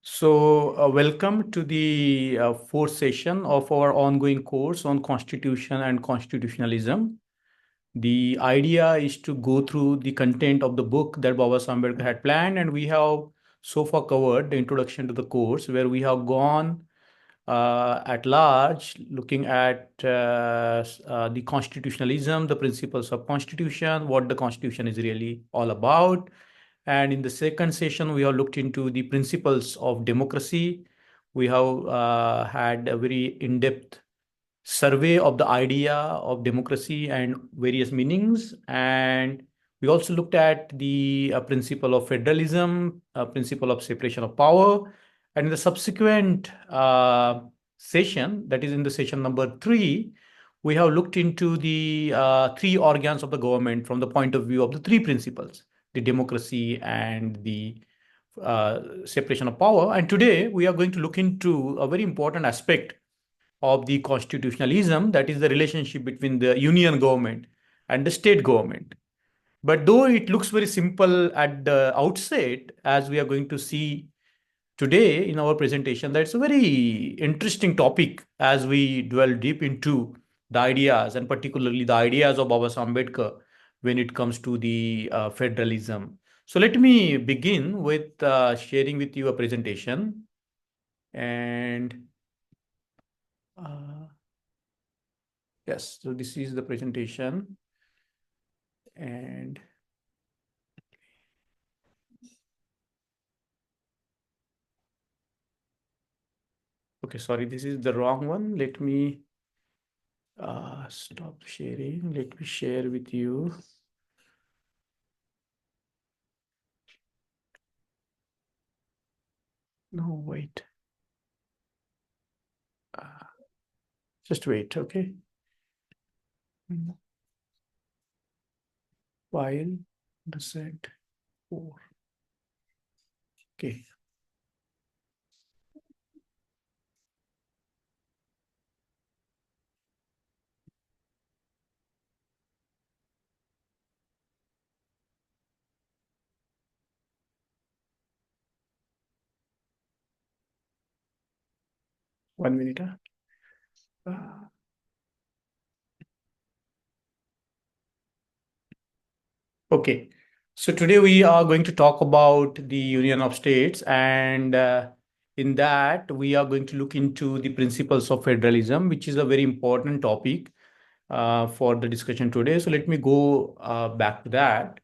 Welcome to the fourth session of our ongoing course on Constitution and Constitutionalism. The idea is to go through the content of the book that Baba Ambedkar had planned, and we have so far covered the introduction to the course, where we have gone at large, looking at the constitutionalism, the principles of constitution, what the constitution is really all about. And in the second session, we have looked into the principles of democracy. We have had a very in-depth survey of the idea of democracy and various meanings. And we also looked at the principle of federalism, principle of separation of power. And in the subsequent session, that is in the session number 3, we have looked into the three organs of the government from the point of view of the three principles, the democracy and the separation of power. And today we are going to look into a very important aspect of the constitutionalism, that is the relationship between the union government and the state government. But though it looks very simple at the outset, as we are going to see today in our presentation, that's a very interesting topic as we dwell deep into the ideas, and particularly the ideas of Baba Ambedkar when it comes to the federalism. So let me begin with sharing with you a presentation. And yes, so this is the presentation. And okay, sorry, this is the wrong one. Let me stop sharing. Let me share with you. No, wait. Just wait, okay? File, the set 4. Okay. One minute. Okay. So today we are going to talk about the Union of States, and in that we are going to look into the principles of federalism, which is a very important topic for the discussion today. So let me go back to that.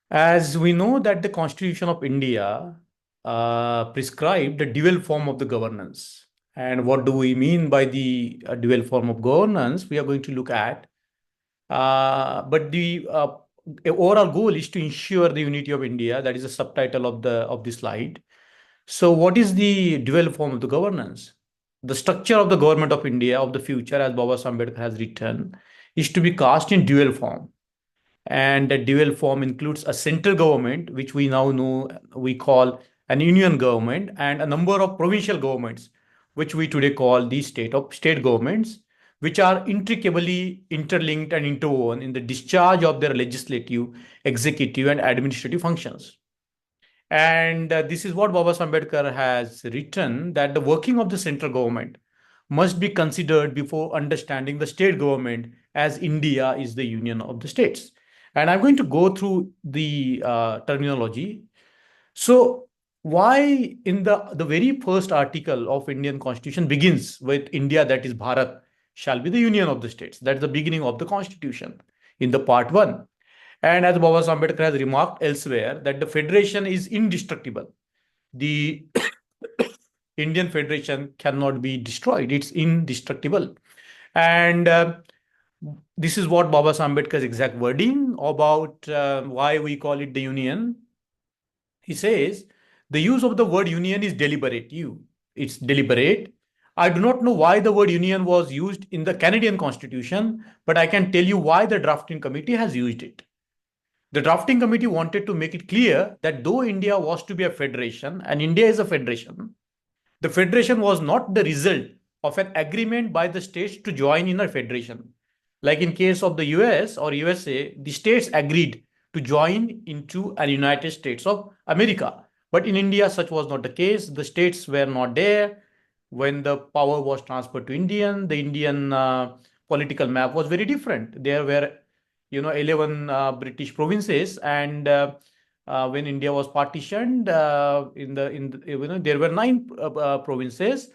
As we know that the Constitution of India prescribed a dual form of the governance. And what do we mean by the dual form of governance? We are going to look at. But the overall goal is to ensure the unity of India. That is the subtitle of the slide. So what is the dual form of the governance? The structure of the government of India of the future, as Baba Ambedkar has written, is to be cast in dual form. And the dual form includes a central government, which we now know we call an union government, and a number of provincial governments, which we today call the state governments, which are intricately interlinked and interwoven in the discharge of their legislative, executive, and administrative functions. And this is what Baba Ambedkar has written, that the working of the central government must be considered before understanding the state government, as India is the union of the states. And I'm going to go through the terminology. So why in the very first article of Indian Constitution begins with India, that is Bharat, shall be the union of the states. That's the beginning of the Constitution in the part 1. And as Baba Ambedkar has remarked elsewhere, that the federation is indestructible. The Indian federation cannot be destroyed. It's indestructible. And this is what Baba Ambedkar's exact wording about why we call it the union. He says, the use of the word union is deliberate. It's deliberate. I do not know why the word union was used in the Canadian Constitution, but I can tell you why the drafting committee has used it. The drafting committee wanted to make it clear that though India was to be a federation, and India is a federation, the federation was not the result of an agreement by the states to join in a federation. Like in case of the US or USA, the states agreed to join into a United States of America. But in India, such was not the case. The states were not there. When the power was transferred to the Indian political map was very different. There were, 11 British provinces, and when India was partitioned, there were nine provinces,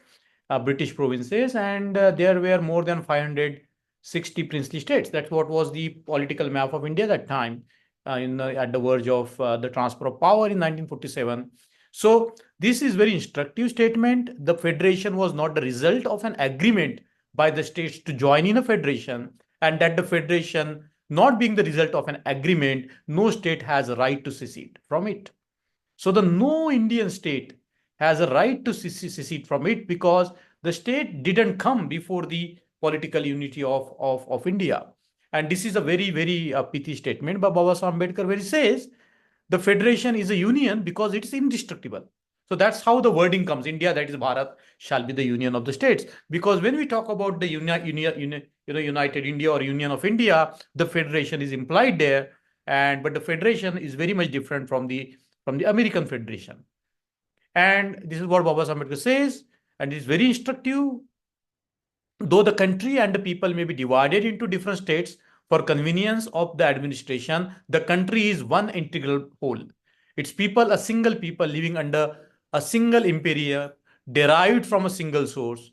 British provinces, and there were more than 560 princely states. That's what was the political map of India at that time, at the verge of the transfer of power in 1947. So this is very instructive statement. The federation was not the result of an agreement by the states to join in a federation, and that the federation not being the result of an agreement, no state has a right to secede from it. So the no Indian state has a right to secede from it, because the state didn't come before the political unity of India. And this is a very, very pithy statement by Baba Sahib Ambedkar, where he says the federation is a union because it's indestructible. So that's how the wording comes. India, that is Bharat, shall be the union of the states. Because when we talk about the United India or Union of India, the federation is implied there. But the federation is very much different from the American Federation. And this is what Baba Sahib Ambedkar says, and it is very instructive. Though the country and the people may be divided into different states for convenience of the administration, the country is one integral whole. Its people, a single people living under a single empire, derived from a single source.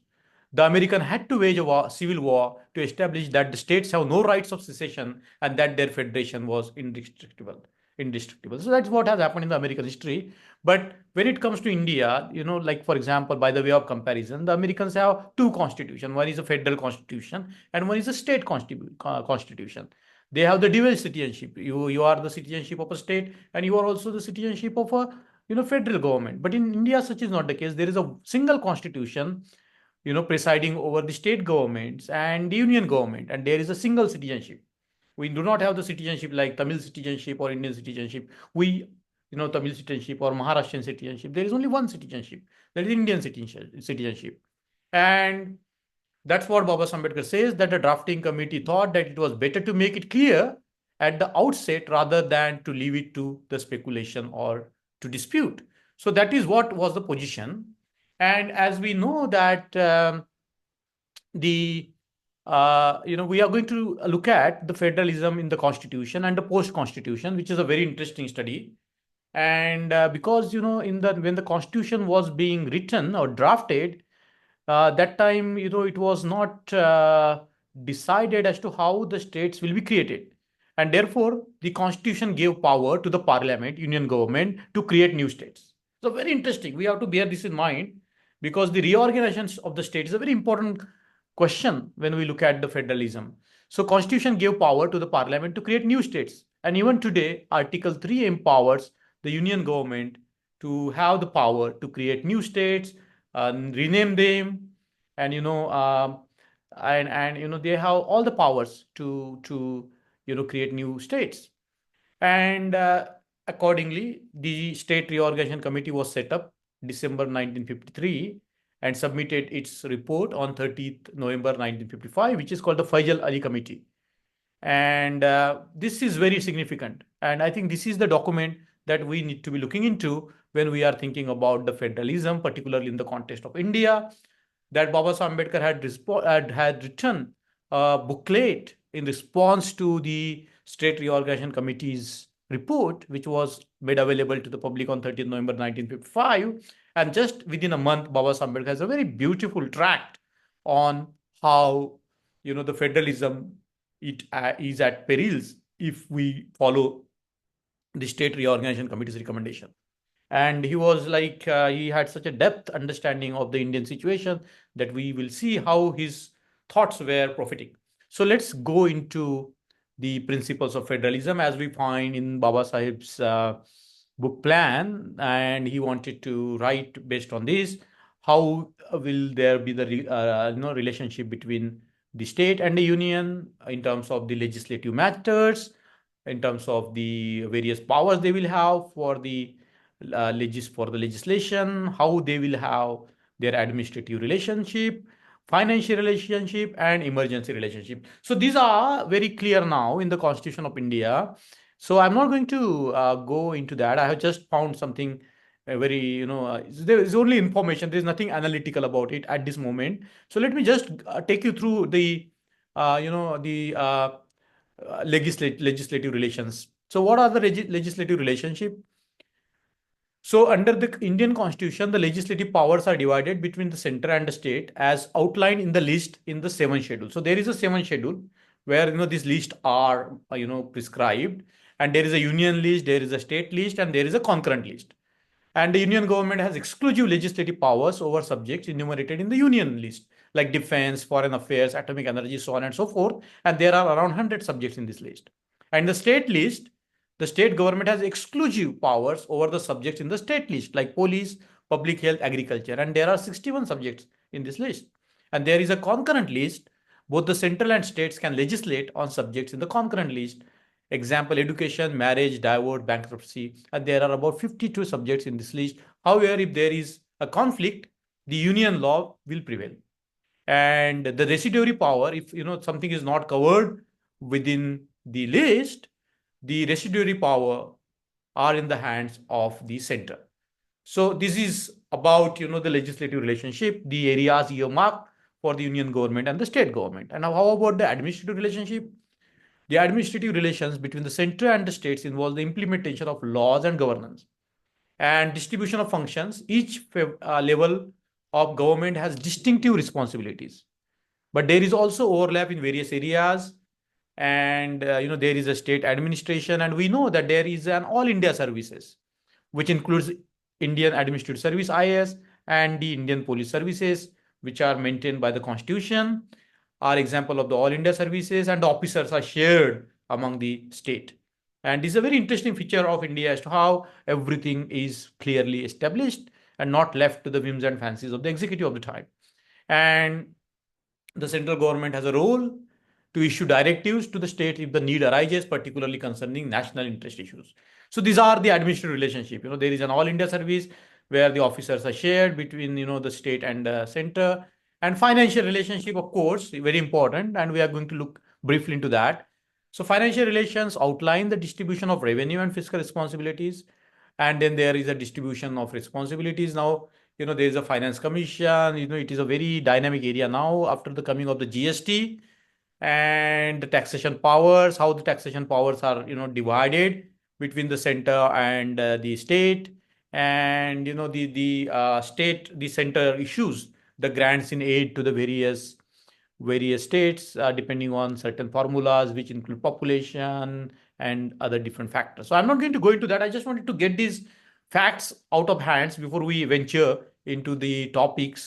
The American had to wage a civil war to establish that the states have no rights of secession and that their federation was indestructible. Indestructible. So that's what has happened in the American history. But when it comes to India, like for example, by the way of comparison, the Americans have two constitutions. One is a federal constitution and one is a state constitution. They have the dual citizenship. You are the citizenship of a state and you are also the citizenship of a federal government. But in India, such is not the case. There is a single constitution, presiding over the state governments and the union government, and there is a single citizenship. We do not have the citizenship like Tamil citizenship or Indian citizenship. Tamil citizenship or Maharashtrian citizenship. There is only one citizenship. That is Indian citizenship. And that's what Baba Ambedkar says, that the drafting committee thought that it was better to make it clear at the outset rather than to leave it to the speculation or to dispute. So that is what was the position. And as we know that we are going to look at the federalism in the constitution and the post-constitution, which is a very interesting study. And because, when the constitution was being written or drafted, that time, it was not decided as to how the states will be created. And therefore, the constitution gave power to the parliament, union government, to create new states. So very interesting. We have to bear this in mind, because the reorganization of the state is a very important question when we look at the federalism. So constitution gave power to the parliament to create new states. And even today, Article 3 empowers the union government to have the power to create new states, rename them, and they have all the powers to create new states. And accordingly, the State Reorganization Committee was set up December 1953 and submitted its report on 30th November 1955, which is called the Faisal Ali Committee. And this is very significant. And I think this is the document that we need to be looking into when we are thinking about the federalism, particularly in the context of India, that Baba Sahib Ambedkar had written a booklet in response to the State Reorganization Committee's report, which was made available to the public on 30th November 1955. And just within a month, Baba Sahib Ambedkar has a very beautiful tract on how, the federalism is at perils if we follow the State Reorganization Committee's recommendation. And he was like, he had such a depth understanding of the Indian situation that we will see how his thoughts were prophetic. So let's go into the principles of federalism as we find in Baba Sahib's book plan. And he wanted to write based on this, how will there be the relationship between the state and the union in terms of the legislative matters, in terms of the various powers they will have for the legislation, how they will have their administrative relationship, financial relationship, and emergency relationship. So these are very clear now in the Constitution of India. So I'm not going to go into that. I have just found something a very, there is only information. There is nothing analytical about it at this moment. So let me just take you through the legislative relations. So what are the legislative relationship? So under the Indian Constitution, the legislative powers are divided between the center and the state as outlined in the list in the seventh schedule. So there is a seventh schedule where these lists are prescribed, and there is a union list, there is a state list, and there is a concurrent list. And the union government has exclusive legislative powers over subjects enumerated in the union list, like defense, foreign affairs, atomic energy, so on and so forth. And there are around 100 subjects in this list. And the state list, the state government has exclusive powers over the subjects in the state list, like police, public health, agriculture. And there are 61 subjects in this list. And there is a concurrent list. Both the central and states can legislate on subjects in the concurrent list. Example, education, marriage, divorce, bankruptcy. And there are about 52 subjects in this list. However, if there is a conflict, the union law will prevail. And the residuary power, if something is not covered within the list, the residuary power are in the hands of the center. So this is about the legislative relationship, the areas earmarked for the union government and the state government. And now how about the administrative relationship? The administrative relations between the center and the states involve the implementation of laws and governance and distribution of functions. Each level of government has distinctive responsibilities, but there is also overlap in various areas. And there is a state administration, and we know that there is an all India services, which includes Indian Administrative Service (IS) and the Indian Police Services, which are maintained by the Constitution, are example of the all India services, and the officers are shared among the state. And this is a very interesting feature of India as to how everything is clearly established and not left to the whims and fancies of the executive of the time. And the central government has a role to issue directives to the state if the need arises, particularly concerning national interest issues. So these are the administrative relationship. There is an all India service where the officers are shared between the state and the center. And financial relationship, of course, very important, and we are going to look briefly into that. So financial relations outline the distribution of revenue and fiscal responsibilities, and then there is a distribution of responsibilities. Now, there is a finance commission. It is a very dynamic area now after the coming of the GST. And the taxation powers, how the taxation powers are divided between the center and the state. And the center issues the grants in aid to the various states, depending on certain formulas which include population and other different factors. So I'm not going to go into that. I just wanted to get these facts out of hands before we venture into the topic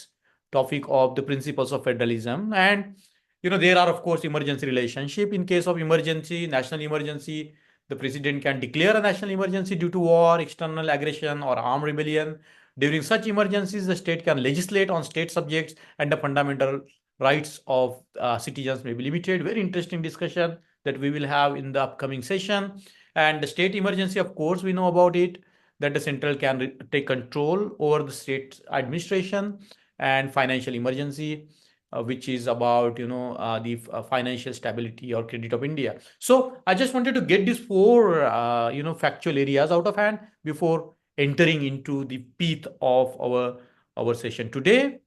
of the principles of federalism. And there are, of course, emergency relationship. In case of emergency, national emergency, the president can declare a national emergency due to war, external aggression, or armed rebellion. During such emergencies, the state can legislate on state subjects, and the fundamental rights of citizens may be limited. Very interesting discussion that we will have in the upcoming session. And the state emergency, of course, we know about it, that the central can take control over the state administration. And financial emergency, which is about the financial stability or credit of India. So I just wanted to get these four factual areas out of hand before entering into the teeth of our session today.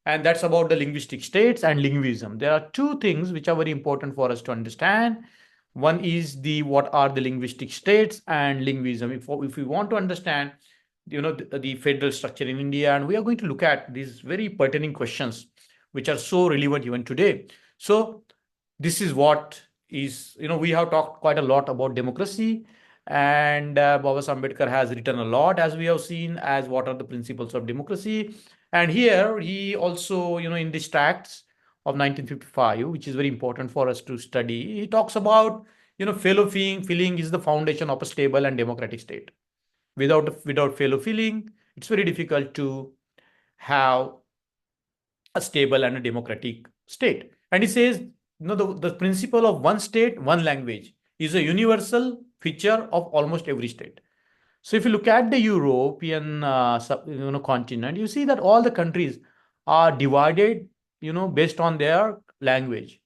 And that's about the linguistic states and linguism. There are two things which are very important for us to understand. One is what are the linguistic states and linguism. If we want to understand the federal structure in India, and we are going to look at these very pertinent questions which are so relevant even today. So this is what is, we have talked quite a lot about democracy, and Baba Ambedkar has written a lot, as we have seen, as what are the principles of democracy. And here he also, in these tracts of 1955, which is very important for us to study, he talks about, fellow feeling is the foundation of a stable and democratic state. Without fellow feeling, it's very difficult to have a stable and a democratic state. And he says, the principle of one state, one language is a universal feature of almost every state. So if you look at the European continent, you see that all the countries are divided, based on their language.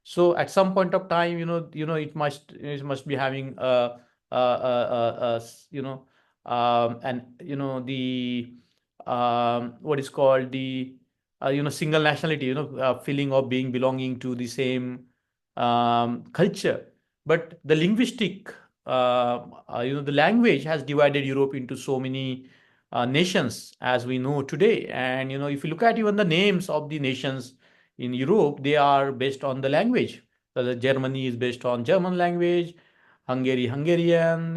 So at some point of time, it must be having a and the what is called the single nationality, feeling of being belonging to the same culture. But the linguistic, the language has divided Europe into so many nations as we know today. And if you look at even the names of the nations in Europe, they are based on the language. So the Germany is based on German language, Hungary Hungarian,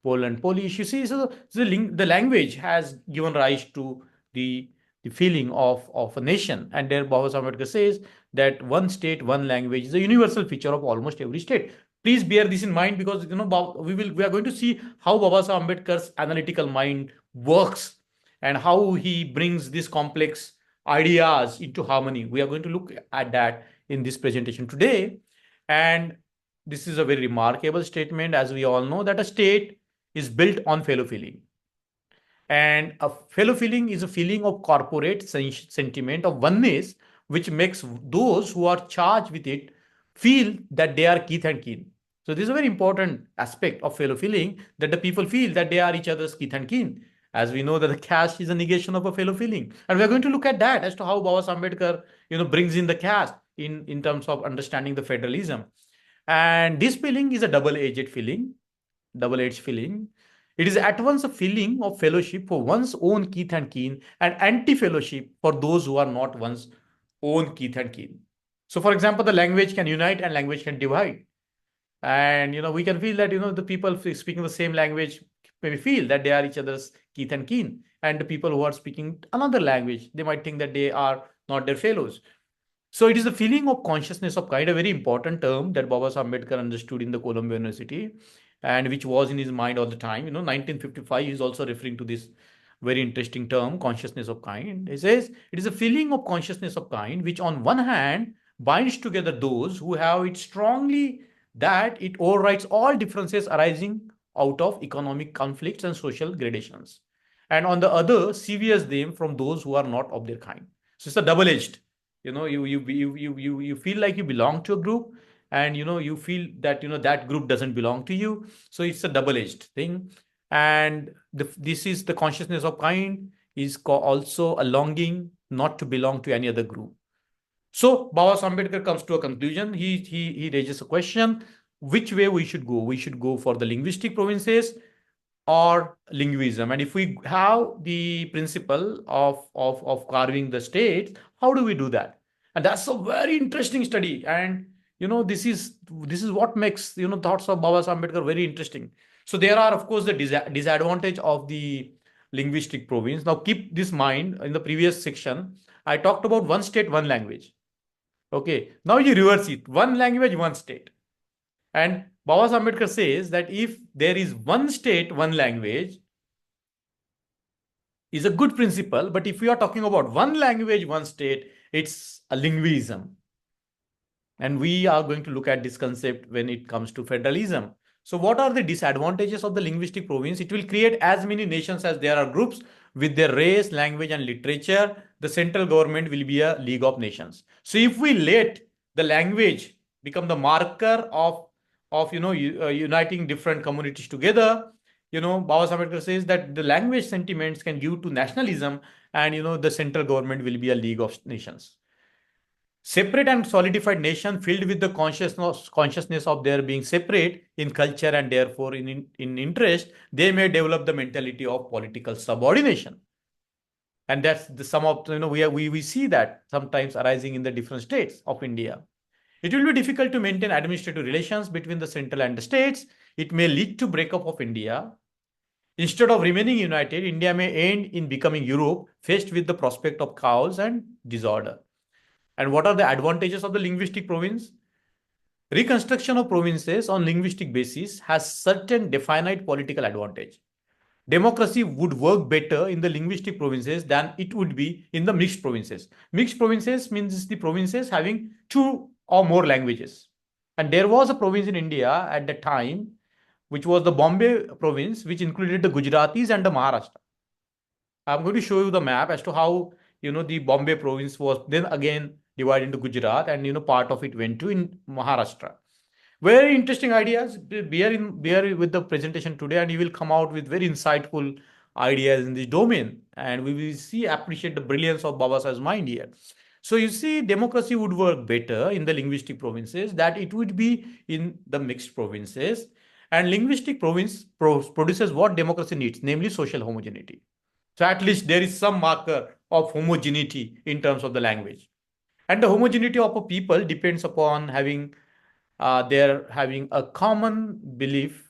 Poland Polish. You see, so the language has given rise to the the feeling of a nation. And there Baba Ambedkar says that one state, one language is a universal feature of almost every state. Please bear this in mind, because we are going to see how Baba Ambedkar's analytical mind works and how he brings these complex ideas into harmony. We are going to look at that in this presentation today. And this is a very remarkable statement, as we all know, that a state is built on fellow feeling. And a fellow feeling is a feeling of corporate sentiment of oneness, which makes those who are charged with it feel that they are kith and kin. So this is a very important aspect of fellow feeling, that the people feel that they are each other's kith and kin. As we know that the caste is a negation of a fellow feeling. And we are going to look at that as to how Baba Ambedkar, brings in the caste in terms of understanding the federalism. And this feeling is a double-edged feeling. It is at once a feeling of fellowship for one's own kith and kin, and anti-fellowship for those who are not one's own kith and kin. So, for example, the language can unite and language can divide. And we can feel that the people speaking the same language maybe feel that they are each other's kith and kin, and the people who are speaking another language, they might think that they are not their fellows. So it is the feeling of consciousness of kind, a very important term that Baba Ambedkar understood in the Columbia University, and which was in his mind all the time. 1955 is also referring to this very interesting term, consciousness of kind. He says it is a feeling of consciousness of kind which on one hand binds together those who have it strongly, that it overrides all differences arising out of economic conflicts and social gradations, and on the other severs them from those who are not of their kind. So it's a double-edged. You feel like you belong to a group, and you feel that that group doesn't belong to you. So it's a double-edged thing. And this is the consciousness of kind is also a longing not to belong to any other group. So Baba Ambedkar comes to a conclusion. He raises a question: which way we should go? We should go for the linguistic provinces or linguism. And if we have the principle of carving the states, how do we do that? And that's a very interesting study. And this is what makes thoughts of Baba Ambedkar very interesting. So there are, of course, the disadvantage of the linguistic province. Now keep this mind, in the previous section I talked about one state, one language. Okay, now you reverse it: one language, one state. And Baba Ambedkar says that if there is one state, one language, is a good principle. But if we are talking about one language, one state, it's a linguism. And we are going to look at this concept when it comes to federalism. So what are the disadvantages of the linguistic province? It will create as many nations as there are groups with their race, language, and literature. The central government will be a league of nations. So if we let the language become the marker of uniting different communities together, Baba Ambedkar says that the language sentiments can give to nationalism, and the central government will be a league of nations. Separate and solidified nation filled with the consciousness of their being separate in culture and therefore in interest, they may develop the mentality of political subordination. And that's the some of we see that sometimes arising in the different states of India. It will be difficult to maintain administrative relations between the central and the states. It may lead to breakup of India. Instead of remaining united, India may end in becoming Europe, faced with the prospect of chaos and disorder. And what are the advantages of the linguistic province? Reconstruction of provinces on linguistic basis has certain definite political advantage. Democracy would work better in the linguistic provinces than it would be in the mixed provinces. Mixed provinces means the provinces having two or more languages. And there was a province in India at the time, which was the Bombay province, which included the Gujaratis and the Maharashtra. I'm going to show you the map as to how the Bombay province was then again divided into Gujarat, and part of it went to in Maharashtra. Very interesting ideas. Bear with the presentation today, and you will come out with very insightful ideas in this domain. And we will see appreciate the brilliance of Baba Sahib's mind here. So you see, democracy would work better in the linguistic provinces, that it would be in the mixed provinces. And linguistic province produces what democracy needs, namely social homogeneity. So at least there is some marker of homogeneity in terms of the language. And the homogeneity of a people depends upon having they're having a common belief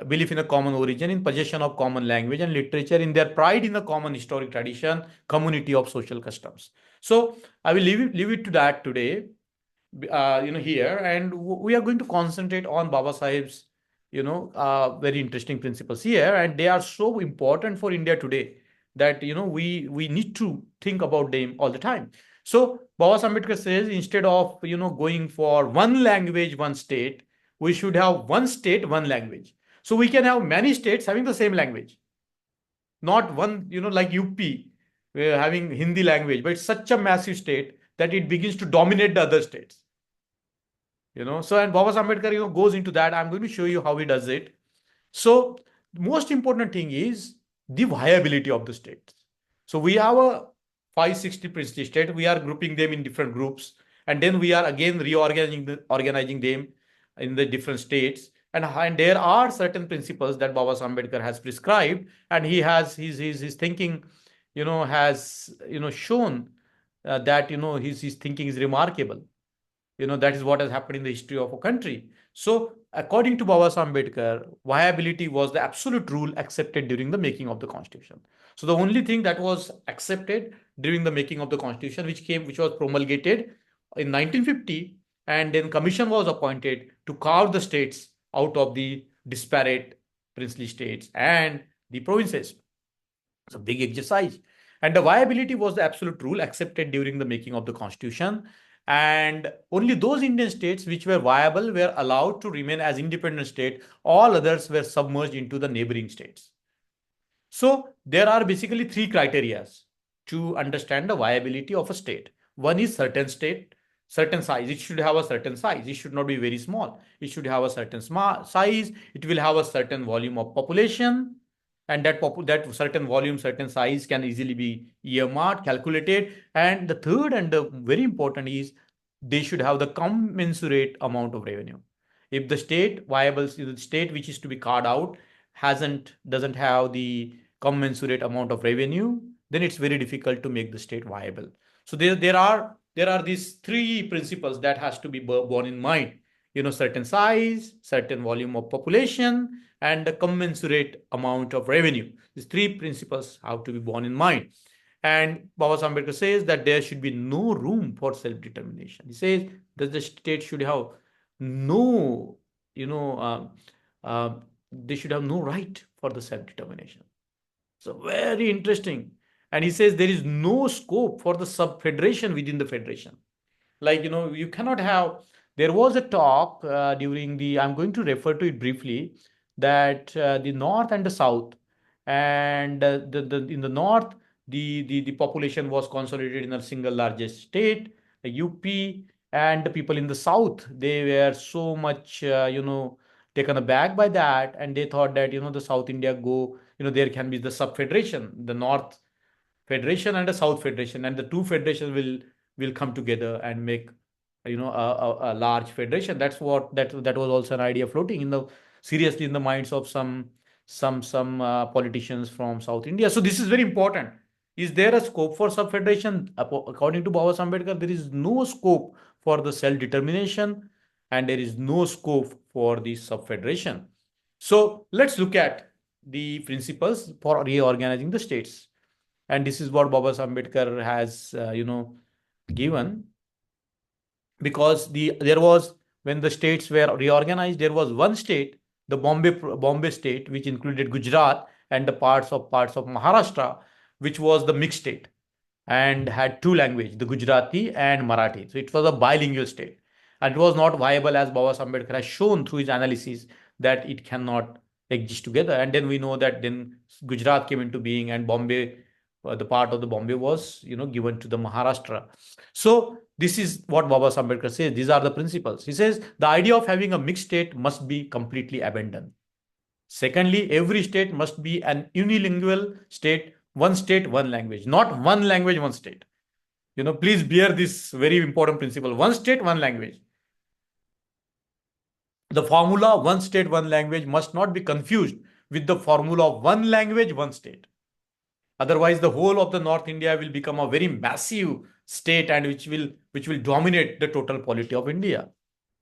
in a common origin, in possession of common language and literature, in their pride in a common historic tradition, community of social customs. So I will leave it to that today, here, and we are going to concentrate on Baba Sahib's, very interesting principles here, and they are so important for India today that we need to think about them all the time. So Baba Sahib Ambedkar says, instead of going for one language, one state, we should have one state, one language. So we can have many states having the same language, not one, like UP, we're having Hindi language, but it's such a massive state that it begins to dominate the other states. So, and Baba Ambedkar goes into that. I'm going to show you how he does it. So most important thing is the viability of the states. So we have a 560 princely state. We are grouping them in different groups, and then we are again organizing them in the different states. And there are certain principles that Baba Ambedkar has prescribed, and he has his thinking, has shown that his thinking is remarkable. That is what has happened in the history of a country. So according to Baba Ambedkar, viability was the absolute rule accepted during the making of the constitution. So the only thing that was accepted during the making of the constitution, which was promulgated in 1950, and then commission was appointed to carve the states out of the disparate princely states and the provinces. It's a big exercise. And the viability was the absolute rule accepted during the making of the constitution. And only those Indian states which were viable were allowed to remain as independent state. All others were submerged into the neighboring states. So there are basically three criteria to understand the viability of a state. One is certain state, certain size. It should have a certain size. It should not be very small. It should have a certain size. It will have a certain volume of population, and that certain volume, certain size can easily be earmarked, calculated. And the third and the very important is they should have the commensurate amount of revenue. If the state viable, the state which is to be carved out doesn't have the commensurate amount of revenue, then it's very difficult to make the state viable. So there are these three principles that has to be borne in mind. Certain size, certain volume of population, and the commensurate amount of revenue. These three principles have to be borne in mind. And Baba Ambedkar says that there should be no room for self-determination. He says that the state should have no, they should have no right for the self-determination. So very interesting. And he says there is no scope for the sub-federation within the federation. Like, you cannot have, there was a talk during I'm going to refer to it briefly, that the north and the south, and in the north, the population was consolidated in a single largest state, the UP, and the people in the south, they were so much, taken aback by that, and they thought that, the South India there can be the sub-federation, the North Federation and the South Federation, and the two federations will come together and make a large federation. That's what that was also an idea floating seriously in the minds of some politicians from South India. So this is very important. Is there a scope for sub-federation? According to Baba Ambedkar, there is no scope for the self-determination, and there is no scope for the sub-federation. So let's look at the principles for reorganizing the states. And this is what Baba Ambedkar has, given. Because there was, when the states were reorganized, there was one state, the Bombay state, which included Gujarat and the parts of Maharashtra, which was the mixed state and had two languages, the Gujarati and Marathi. So it was a bilingual state, and it was not viable, as Baba Ambedkar has shown through his analysis, that it cannot exist together. And then we know that then Gujarat came into being, and Bombay, the part of the Bombay was given to the Maharashtra. So This is what Baba Ambedkar says. These are the principles. He says the idea of having a mixed state must be completely abandoned. Secondly, every state must be an unilingual state, one language, not one language, one state. Please bear this very important principle: one state, one language. The formula one state, one language must not be confused with the formula of one language, one state. Otherwise, the whole of the North India will become a very massive state, and which will dominate the total polity of India.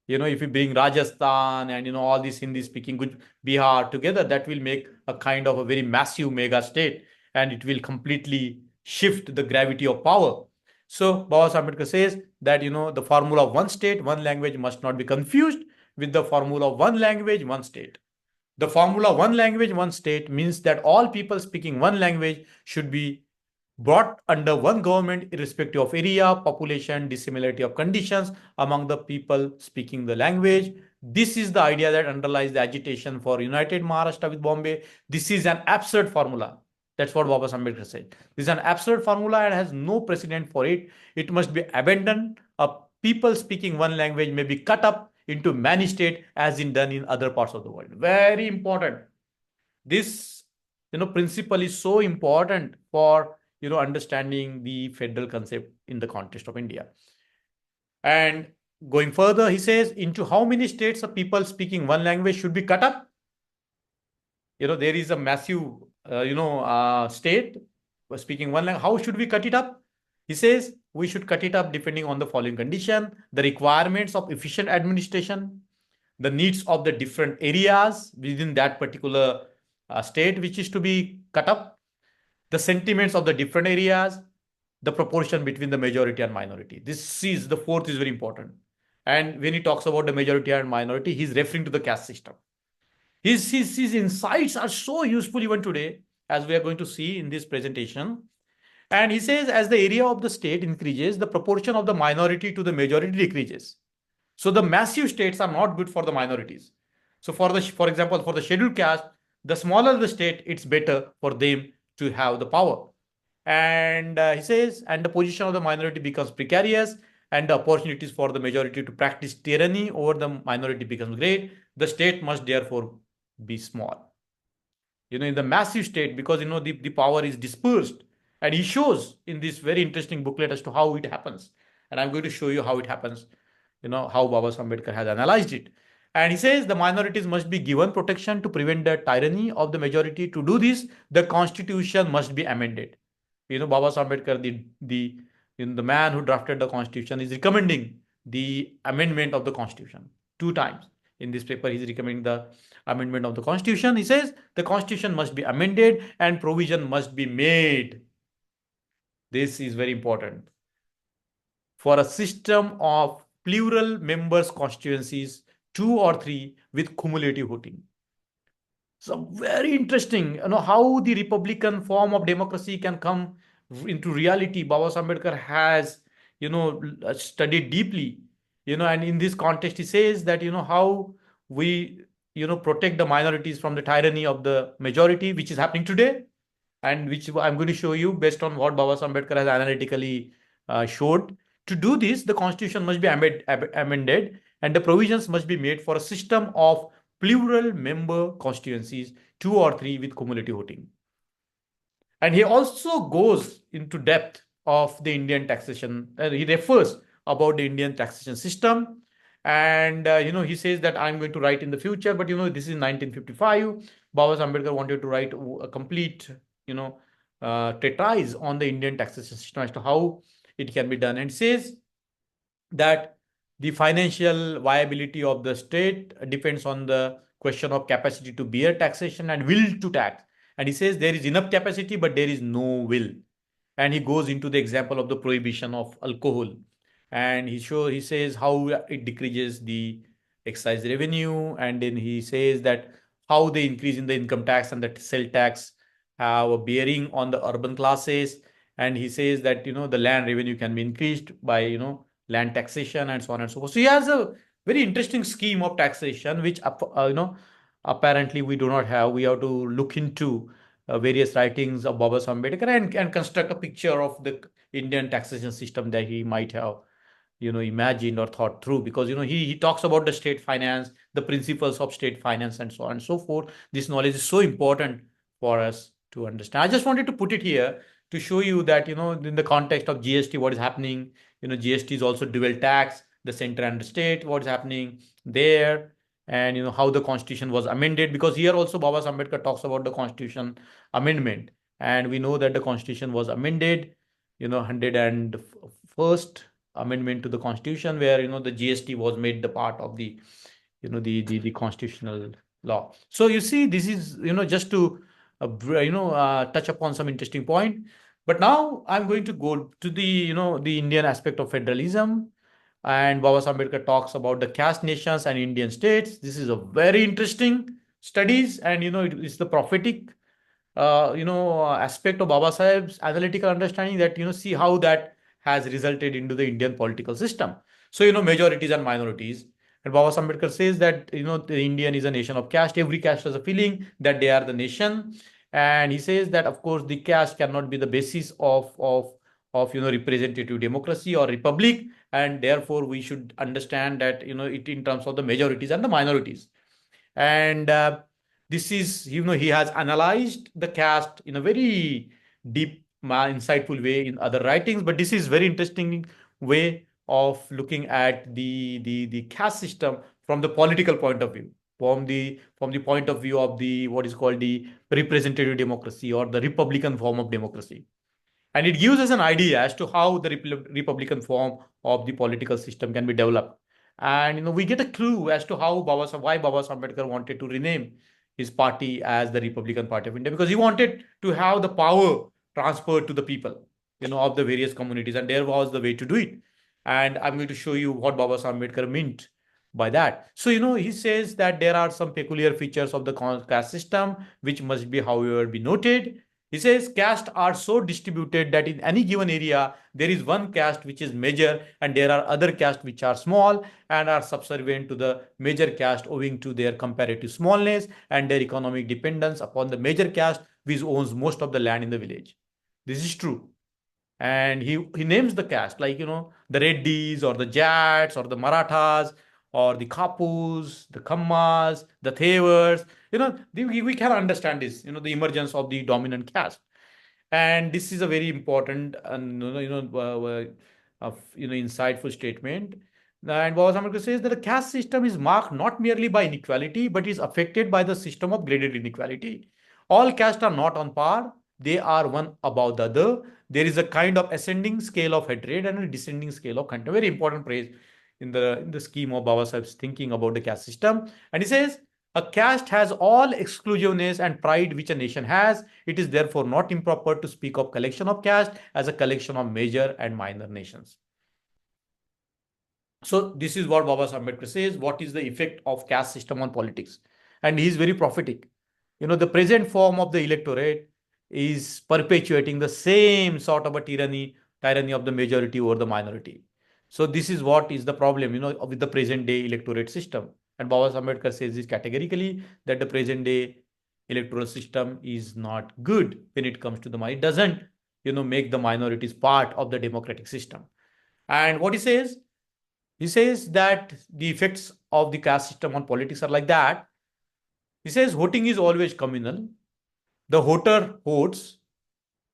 If you bring Rajasthan and all these Hindi speaking good Bihar together, that will make a kind of a very massive mega state, and it will completely shift the gravity of power. So Baba Ambedkar says that the formula of one state, one language must not be confused with the formula of one language, one state. The formula one language, one state means that all people speaking one language should be brought under one government irrespective of area, population, dissimilarity of conditions among the people speaking the language. This is the idea that underlies the agitation for United Maharashtra with Bombay. This is an absurd formula. That's what Baba Ambedkar said. This is an absurd formula and has no precedent for it. It must be abandoned. A people speaking one language may be cut up into many states as in done in other parts of the world. Very important. This principle is so important for understanding the federal concept in the context of India. And going further, he says, into how many states of people speaking one language should be cut up? There is a massive state speaking one language. How should we cut it up? He says we should cut it up depending on the following condition: the requirements of efficient administration, the needs of the different areas within that particular state which is to be cut up, the sentiments of the different areas, the proportion between the majority and minority. This is the fourth is very important. And when he talks about the majority and minority, he's referring to the caste system. His insights are so useful even today, as we are going to see in this presentation. And he says, as the area of the state increases, the proportion of the minority to the majority decreases. So the massive states are not good for the minorities. So for example, for the scheduled caste, the smaller the state, it's better for them to have the power. And he says, and the position of the minority becomes precarious, and the opportunities for the majority to practice tyranny over the minority becomes great. The state must therefore be small. In the massive state, because the power is dispersed, and he shows in this very interesting booklet as to how it happens. And I'm going to show you how it happens, how Baba Ambedkar has analyzed it. And he says the minorities must be given protection to prevent the tyranny of the majority. To do this, the constitution must be amended. Baba Ambedkar, the man who drafted the constitution, is recommending the amendment of the constitution 2 times. In this paper, he's recommending the amendment of the constitution. He says the constitution must be amended and provision must be made. This is very important. For a system of plural members constituencies, 2 or 3 with cumulative voting. So very interesting, how the Republican form of democracy can come into reality. Baba Ambedkar has, studied deeply, and in this context, he says that, how we, protect the minorities from the tyranny of the majority, which is happening today, and which I'm going to show you based on what Baba Ambedkar has analytically showed. To do this, the constitution must be amended and the provisions must be made for a system of plural member constituencies, 2 or 3 with cumulative voting. And he also goes into depth of the Indian taxation. He refers about the Indian taxation system. And, he says that I'm going to write in the future, but, this is 1955. Baba Ambedkar wanted to write a complete, treatise on the Indian taxation system as to how it can be done. And says that the financial viability of the state depends on the question of capacity to bear taxation and will to tax. And he says there is enough capacity, but there is no will. And he goes into the example of the prohibition of alcohol. And he says how it decreases the excise revenue. And then he says that how the increase in the income tax and the sale tax have a bearing on the urban classes. And he says that, the land revenue can be increased by, land taxation and so on and so forth. So he has a very interesting scheme of taxation, which, apparently we do not have. We have to look into various writings of Baba Ambedkar and construct a picture of the Indian taxation system that he might have imagined or thought through, because he talks about the state finance, the principles of state finance, and so on and so forth. This knowledge is so important for us to understand. I just wanted to put it here to show you that in the context of GST, what is happening. GST is also dual tax, the center and the state, what is happening there, and how the constitution was amended, because here also Baba Ambedkar talks about the constitution amendment, and we know that the constitution was amended, 101st amendment to the constitution, where the GST was made the part of the the constitutional law. So you see, this is just to touch upon some interesting point. But now I'm going to go to the the Indian aspect of federalism, and Baba Ambedkar talks about the caste nations and Indian states. This is a very interesting studies, and it's the prophetic aspect of Baba Sahib's analytical understanding, that see how that has resulted into the Indian political system. So majorities and minorities, and Baba Ambedkar says that the Indian is a nation of caste. Every caste has a feeling that they are the nation, and he says that of course the caste cannot be the basis of representative democracy or republic, and therefore we should understand that it in terms of the majorities and the minorities. And this is he has analyzed the caste in a very deep insightful way in other writings, but this is very interesting way of looking at the caste system from the political point of view, from the point of view of the what is called the representative democracy or the republican form of democracy. And it gives us an idea as to how the republican form of the political system can be developed. And we get a clue as to why Baba Ambedkar wanted to rename his party as the Republican Party of India, because he wanted to have the power transferred to the people, of the various communities, and there was the way to do it. And I'm going to show you what Baba Ambedkar meant by that. So he says that there are some peculiar features of the caste system which must be, however, be noted. He says castes are so distributed that in any given area, there is one caste which is major, and there are other castes which are small and are subservient to the major caste owing to their comparative smallness and their economic dependence upon the major caste, which owns most of the land in the village. This is true. And he names the caste, like the Reddis or the Jats or the Marathas or the Kapus, the Kammas, the Thevers. We can understand this, the emergence of the dominant caste. And this is a very important and insightful statement. And Baba Ambedkar says that the caste system is marked not merely by inequality, but is affected by the system of graded inequality. All castes are not on par; they are one above the other. There is a kind of ascending scale of hatred and a descending scale of contempt. Very important phrase in the scheme of Baba Sahib's thinking about the caste system. And he says, a caste has all exclusiveness and pride which a nation has. It is therefore not improper to speak of collection of caste as a collection of major and minor nations. So this is what Baba Ambedkar says. What is the effect of caste system on politics? And he is very prophetic. The present form of the electorate is perpetuating the same sort of a tyranny of the majority over the minority. So this is what is the problem, with the present day electorate system. And Baba Ambedkar says this categorically, that the present day electoral system is not good when it comes to the minority. It doesn't, make the minorities part of the democratic system. And what he says that the effects of the caste system on politics are like that. He says voting is always communal. The voter votes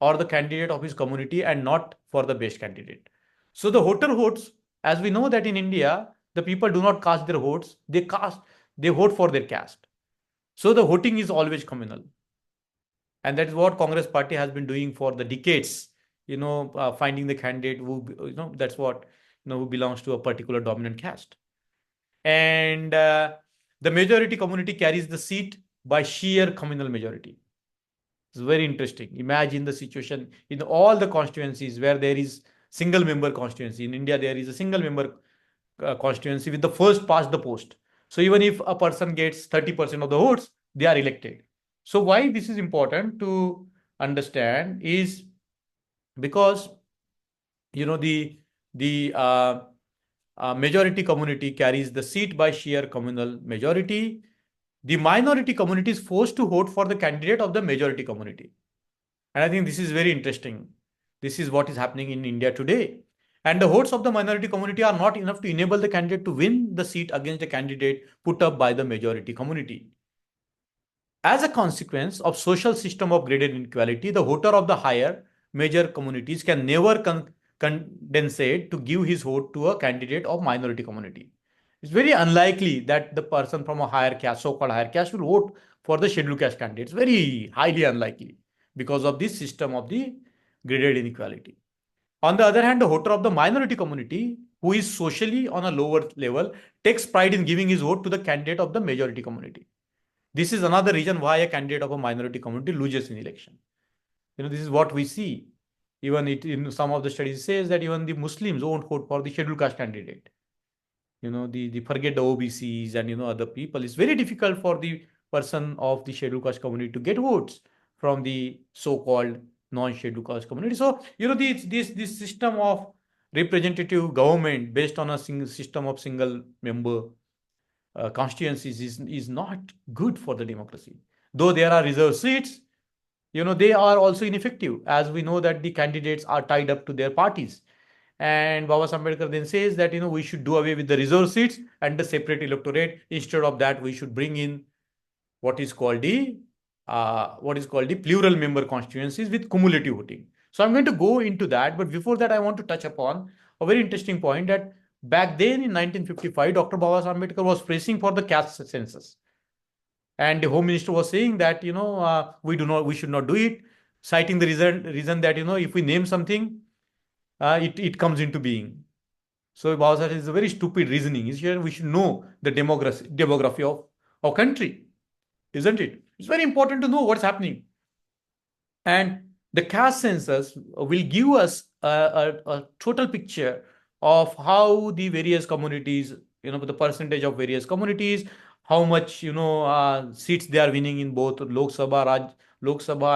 or the candidate of his community and not for the best candidate. So the voter votes, as we know that in India, the people do not cast their votes, they vote for their caste. So the voting is always communal. And that is what Congress party has been doing for the decades, finding the candidate who, that's what, who belongs to a particular dominant caste. And the majority community carries the seat by sheer communal majority. It's very interesting. Imagine the situation in all the constituencies where there is single member constituency. In India, there is a single member constituency with the first past the post. So even if a person gets 30% of the votes, they are elected. So why this is important to understand is because the majority community carries the seat by sheer communal majority. The minority community is forced to vote for the candidate of the majority community. And I think this is very interesting. This is what is happening in India today. And the votes of the minority community are not enough to enable the candidate to win the seat against the candidate put up by the majority community. As a consequence of social system of graded inequality, the voter of the higher major communities can never condensate to give his vote to a candidate of minority community. It's very unlikely that the person from a higher caste, so-called higher caste, will vote for the scheduled caste candidate. It's very highly unlikely because of this system of the graded inequality. On the other hand, the voter of the minority community, who is socially on a lower level, takes pride in giving his vote to the candidate of the majority community. This is another reason why a candidate of a minority community loses in election. This is what we see. Even in some of the studies says that even the Muslims won't vote for the scheduled caste candidate. The forget the OBCs and other people. It's very difficult for the person of the scheduled caste community to get votes from the so-called non-scheduled caste community. So this system of representative government based on a single system of single member constituencies is not good for the democracy. Though there are reserved seats, they are also ineffective, as we know that the candidates are tied up to their parties. And Baba Ambedkar then says that we should do away with the reserved seats and the separate electorate. Instead of that, we should bring in what is called the plural member constituencies with cumulative voting. So I'm going to go into that, but before that, I want to touch upon a very interesting point that back then in 1955, Dr. Baba Ambedkar was pressing for the caste census, and the Home Minister was saying that we should not do it, citing the reason that if we name something, it comes into being. So Baba Sahib is a very stupid reasoning. He said we should know the demography of our country, isn't it? It's very important to know what's happening. And the caste census will give us a total picture of how the various communities, the percentage of various communities, how much, seats they are winning in both Lok Sabha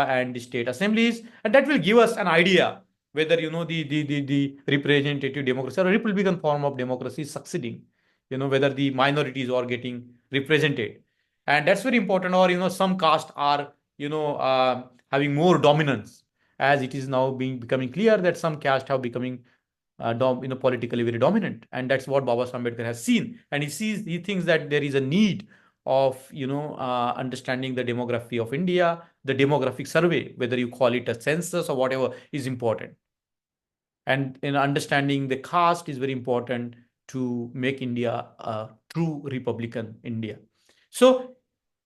and the state assemblies. And that will give us an idea whether, the representative democracy or Republican form of democracy is succeeding, whether the minorities are getting represented. And that's very important. Or, some caste are, having more dominance, as it is now becoming clear that some caste have becoming politically very dominant, and that's what Baba Ambedkar has seen, and he thinks that there is a need of understanding the demography of India. The demographic survey, whether you call it a census or whatever, is important, and in understanding the caste is very important to make India a true republican India. So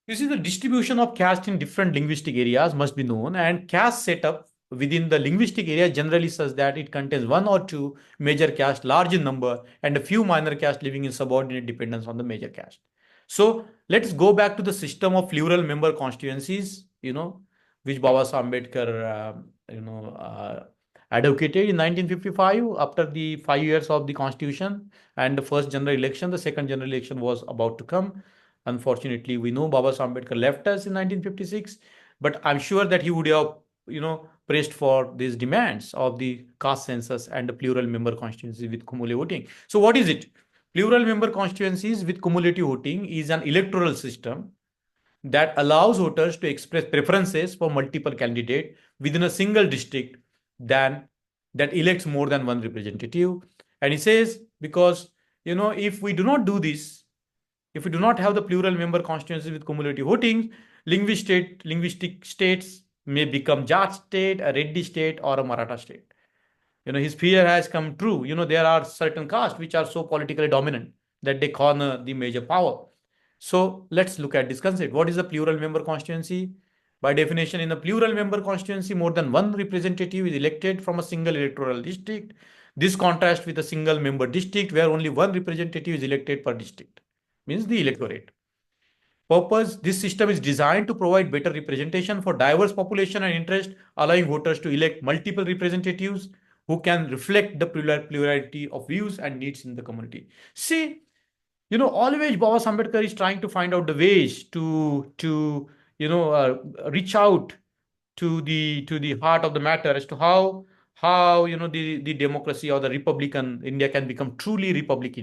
you see, the distribution of caste in different linguistic areas must be known, and caste setup within the linguistic area generally says that it contains one or two major caste, large in number, and a few minor caste living in subordinate dependence on the major caste. So let's go back to the system of plural member constituencies, which Baba Ambedkar, advocated in 1955 after the 5 years of the constitution and the first general election. The second general election was about to come. Unfortunately, we know Baba Ambedkar left us in 1956, but I'm sure that he would have, pressed for these demands of the caste census and the plural member constituencies with cumulative voting. So what is it? Plural member constituencies with cumulative voting is an electoral system that allows voters to express preferences for multiple candidates within a single district than that elects more than one representative. And he says, because if we do not do this, if we do not have the plural member constituencies with cumulative voting, linguistic states may become Jat state, a Reddy state, or a Maratha state. His fear has come true. There are certain castes which are so politically dominant that they corner the major power. So let's look at this concept. What is a plural member constituency? By definition, in a plural member constituency, more than one representative is elected from a single electoral district. This contrasts with a single member district where only one representative is elected per district, means the electorate. Purpose, this system is designed to provide better representation for diverse population and interest, allowing voters to elect multiple representatives who can reflect the plurality of views and needs in the community. See, always Baba Ambedkar is trying to find out the ways to reach out to the heart of the matter as to how the democracy or the republican India can become truly Republic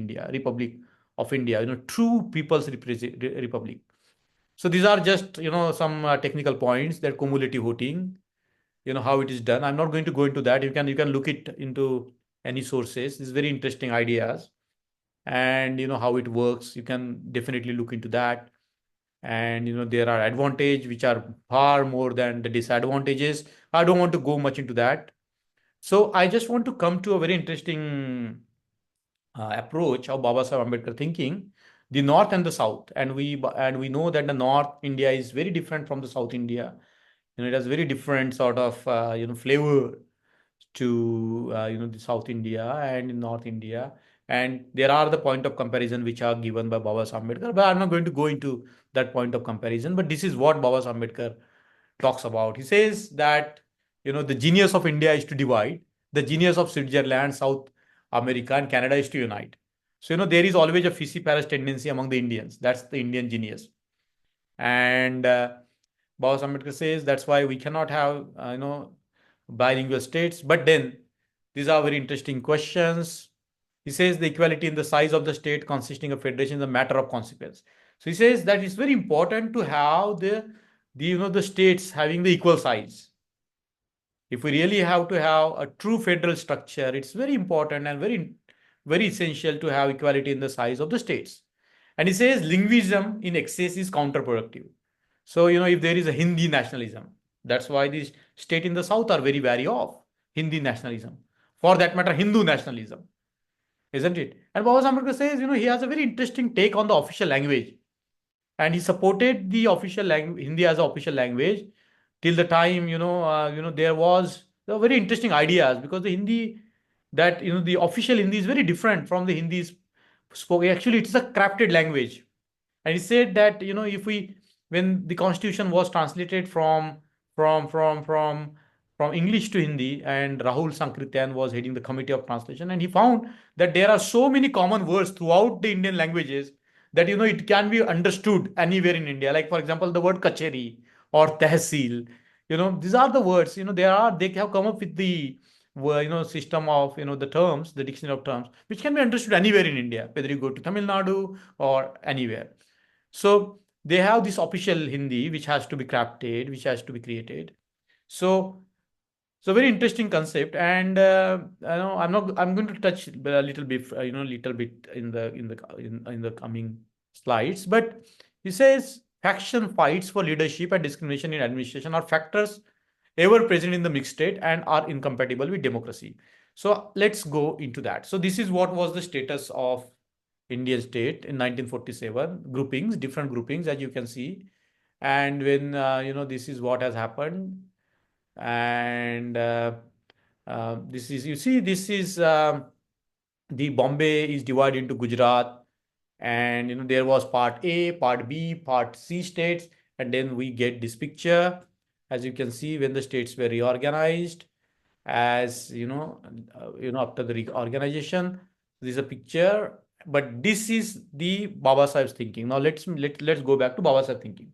of India, true people's republic. So these are just some technical points, that cumulative voting, how it is done. I'm not going to go into that. You can look it into any sources. These very interesting ideas, and how it works. You can definitely look into that. And there are advantages which are far more than the disadvantages. I don't want to go much into that. So I just want to come to a very interesting approach of Baba Sahib Ambedkar thinking, the North and the South, and we know that the North India is very different from the South India. It has very different sort of flavor to the South India and in North India. And there are the point of comparison which are given by Baba Sahib Ambedkar, but I'm not going to go into that point of comparison. But this is what Baba Sahib Ambedkar talks about. He says that the genius of India is to divide, the genius of Switzerland, South America, and Canada is to unite. So there is always a Fissiparas tendency among the Indians. That's the Indian genius. And Baba Ambedkar says that's why we cannot have bilingual states. But then these are very interesting questions. He says the equality in the size of the state consisting of federation is a matter of consequence. So he says that it's very important to have the states having the equal size. If we really have to have a true federal structure, it's very important and very, very essential to have equality in the size of the states. And he says linguism in excess is counterproductive. So, if there is a Hindi nationalism, that's why these states in the south are very wary of Hindi nationalism. For that matter, Hindu nationalism, isn't it? And Baba Ambedkar says, he has a very interesting take on the official language. And he supported the official language, Hindi as an official language, till the time, there was very interesting ideas, because the Hindi that, the official Hindi is very different from the Hindi spoken. Actually, it's a crafted language. And he said that if we when the constitution was translated from English to Hindi, and Rahul Sankrityan was heading the committee of translation, and he found that there are so many common words throughout the Indian languages that it can be understood anywhere in India. Like, for example, the word kacheri or tehsil. These are the words. They have come up with the system of the terms, the dictionary of terms, which can be understood anywhere in India, whether you go to Tamil Nadu or anywhere. So they have this official Hindi which has to be crafted, which has to be created. So very interesting concept. And I'm going to touch a little bit, little bit in the coming slides. But he says faction fights for leadership and discrimination in administration are factors ever present in the mixed state and are incompatible with democracy. So let's go into that. So this is what was the status of Indian state in 1947. Groupings, different groupings, as you can see. And when this is what has happened. And this is, you see, this is the Bombay is divided into Gujarat, and there was part A, part B, part C states, and then we get this picture. As you can see, when the states were reorganized, as after the reorganization, this is a picture. But this is the Baba Sahib's thinking. Now let's go back to Baba Sahib thinking.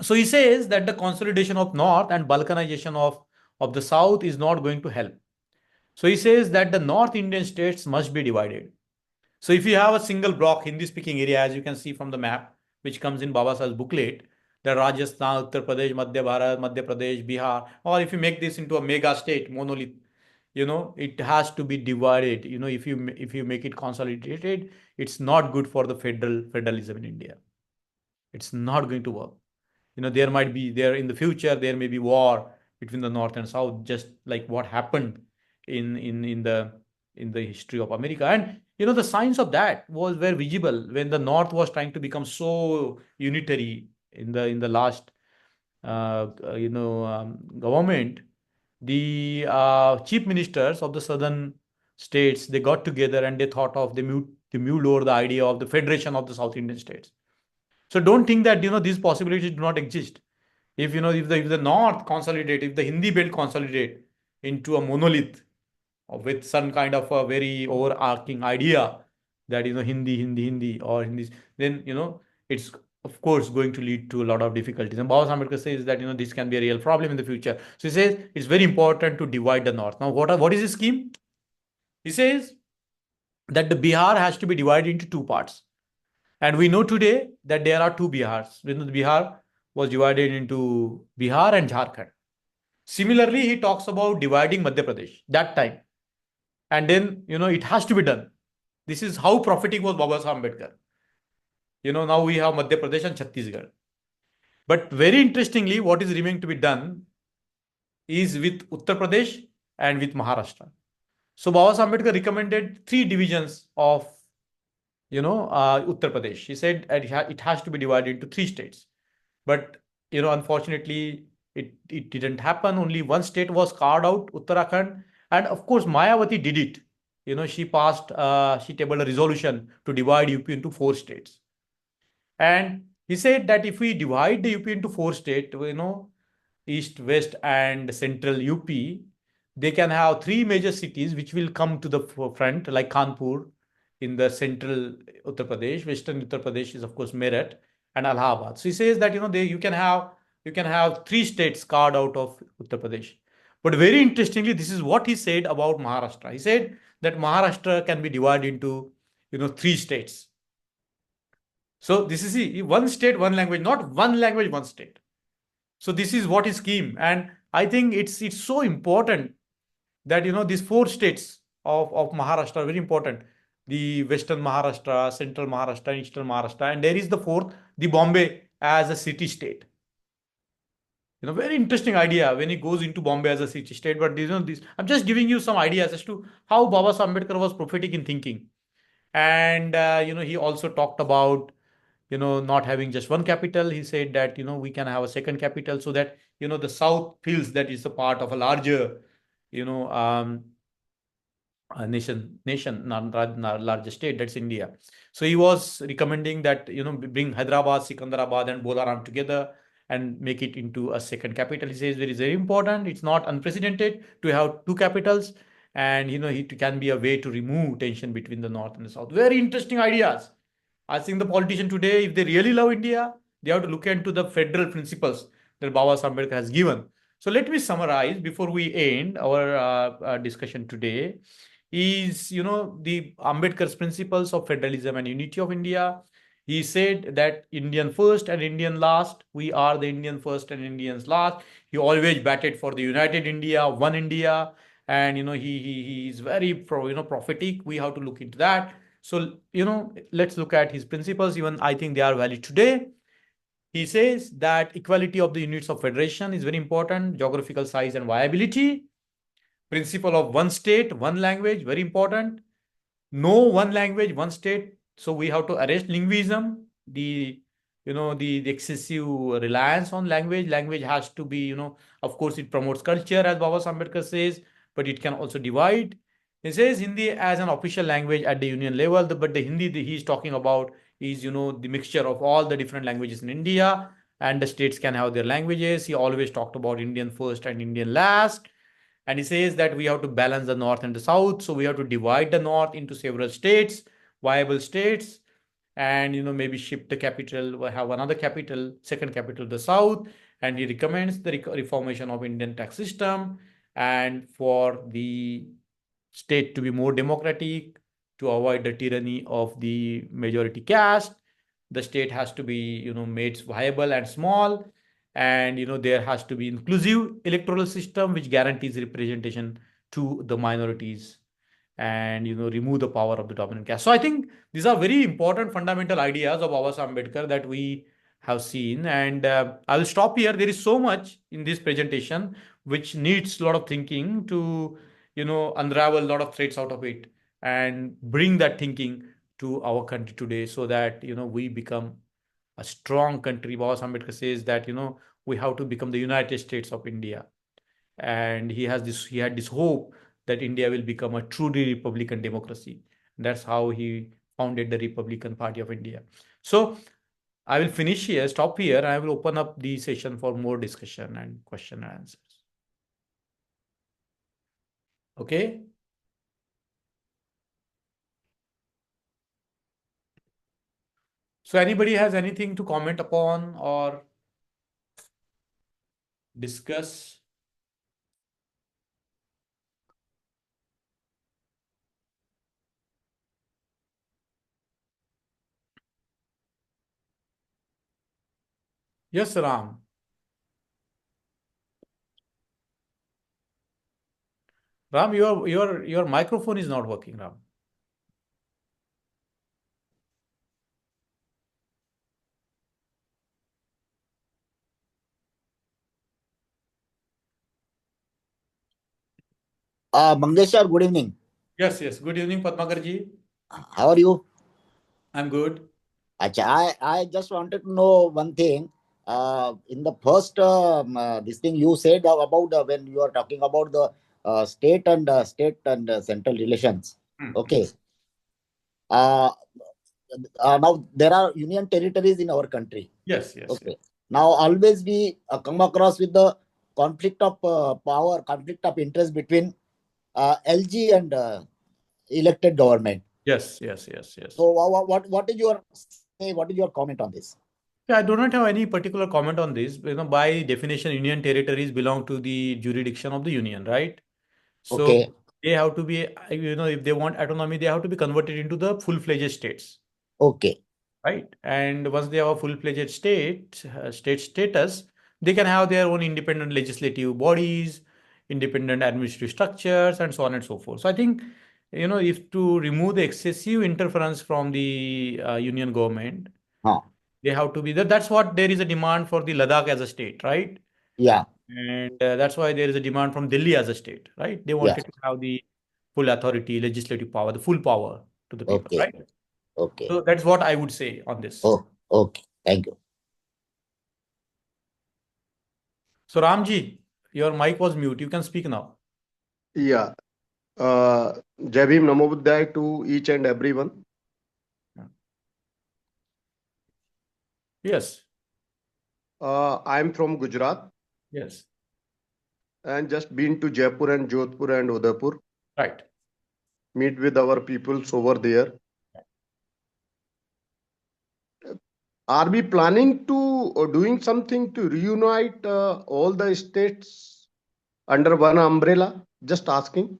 So he says that the consolidation of North and balkanization of the South is not going to help. So he says that the North Indian states must be divided. So if you have a single block Hindi speaking area, as you can see from the map, which comes in Baba Sahib's booklet, the Rajasthan, Uttar Pradesh, Madhya Bharat, Madhya Pradesh, Bihar, or if you make this into a mega state, monolith, it has to be divided. If you make it consolidated, it's not good for the federalism in India. It's not going to work. There might be, there in the future, there may be war between the North and South, just like what happened in the history of America. And the signs of that were visible when the North was trying to become so unitary in the last government. The chief ministers of the southern states, they got together and they thought of they muled over the idea of the federation of the South Indian states. So don't think that these possibilities do not exist. If the North consolidate, if the Hindi belt consolidate into a monolith with some kind of a very overarching idea that Hindi or Hindi, then it's of course going to lead to a lot of difficulties. And Baba Ambedkar says that this can be a real problem in the future. So he says it's very important to divide the North. Now what is his scheme? He says that the Bihar has to be divided into two parts. And we know today that there are two Bihars. When the Bihar was divided into Bihar and Jharkhand. Similarly, he talks about dividing Madhya Pradesh that time. And then, it has to be done. This is how prophetic was Baba Sahib Ambedkar. Now we have Madhya Pradesh and Chhattisgarh. But very interestingly, what is remaining to be done is with Uttar Pradesh and with Maharashtra. So Baba Sahib Ambedkar recommended three divisions of, Uttar Pradesh. He said it has to be divided into three states. But, unfortunately, it didn't happen. Only one state was carved out, Uttarakhand. And of course, Mayawati did it. She tabled a resolution to divide UP into four states. And he said that if we divide the UP into four states, East, West, and Central UP, they can have three major cities which will come to the front, like Kanpur in the central Uttar Pradesh. Western Uttar Pradesh is, of course, Meerut and Allahabad. So he says that you can have three states carved out of Uttar Pradesh. But very interestingly, this is what he said about Maharashtra. He said that Maharashtra can be divided into three states. So this is one state, one language, not one language, one state. So this is what is scheme, and I think it's so important that these four states of Maharashtra are very important. The Western Maharashtra, Central Maharashtra, Eastern Maharashtra, and there is the fourth, the Bombay as a city state. Very interesting idea when he goes into Bombay as a city state. But this I'm just giving you some ideas as to how Baba Sahib Ambedkar was prophetic in thinking, and he also talked about not having just one capital. He said that we can have a second capital so that the south feels that it's a part of a larger you know um, nation, not larger state, that's India. So he was recommending that bring Hyderabad, Sikandarabad, and Bolaram together and make it into a second capital. He says it is very important. It's not unprecedented to have two capitals, and it can be a way to remove tension between the north and the south. Very interesting ideas. I think the politician today, if they really love India, they have to look into the federal principles that Baba Sahib Ambedkar has given. So let me summarize before we end our discussion today. Is the Ambedkar's principles of federalism and unity of India. He said that Indian first and Indian last. We are the Indian first and Indians last. He always batted for the united India, one India, and he is very prophetic. We have to look into that. So, let's look at his principles. Even I think they are valid today. He says that equality of the units of federation is very important, geographical size and viability. Principle of one state, one language, very important. No one language, one state. So we have to arrest linguism, the excessive reliance on language. Language has to be, of course, it promotes culture, as Baba Ambedkar says, but it can also divide. He says Hindi as an official language at the union level, but the Hindi that he's talking about is, the mixture of all the different languages in India, and the states can have their languages. He always talked about Indian first and Indian last. And he says that we have to balance the north and the south. So we have to divide the north into several states, viable states, and maybe shift the capital, have another capital, second capital, the south. And he recommends the reformation of Indian tax system, and for the state to be more democratic, to avoid the tyranny of the majority caste. The state has to be made viable and small, and there has to be inclusive electoral system which guarantees representation to the minorities, and remove the power of the dominant caste. So I think these are very important fundamental ideas of Baba Sahib Ambedkar that we have seen, and I will stop here. There is so much in this presentation which needs a lot of thinking to unravel a lot of threads out of it and bring that thinking to our country today, so that we become a strong country. Baba Sahib Ambedkar says that we have to become the United States of India, and he had this hope that India will become a truly Republican democracy. That's how he founded the Republican Party of India. So I will finish here, stop here, and I will open up the session for more discussion and question and answers. Okay. So anybody has anything to comment upon or discuss? Yes, Ram. Ram, your microphone is not working, Ram. Mangesh sir, good evening. Yes, yes. Good evening, Padmakar ji. How are you? I'm good. Acha, I just wanted to know one thing. In the first this thing you said about when you are talking about the state and central relations. Hmm. Okay. Uh, Now there are union territories in our country. Yes, yes, yes. Okay. Now always we come across with the conflict of power, conflict of interest between LG and elected government. Yes, yes, yes, yes. So what is your say? What is your comment on this? Yeah, I do not have any particular comment on this. By definition, union territories belong to the jurisdiction of the union, right? So Okay, they have to be, if they want autonomy, they have to be converted into the full-fledged states, okay, right? And once they have a full-fledged state status, they can have their own independent legislative bodies, independent administrative structures, and so on and so forth. So I think, if to remove the excessive interference from the union government, huh, they have to be that. That's what there is a demand for the Ladakh as a state, right? yeah, And that's why there is a demand from Delhi as a state, right? They yeah, wanted to have the full authority, legislative power, the full power to the people, okay, right? okay, So that's what I would say on this. oh, okay, thank you. So Ramji, your mic was mute. You can speak now. Yeah. Jai Bhim, Namo Buddhaya to each and everyone. Yes, I'm from Gujarat yes, and just been to Jaipur and Jodhpur and Udaipur. right. Meet with our peoples over there. Are we planning to doing something to reunite all the states under one umbrella? Just asking.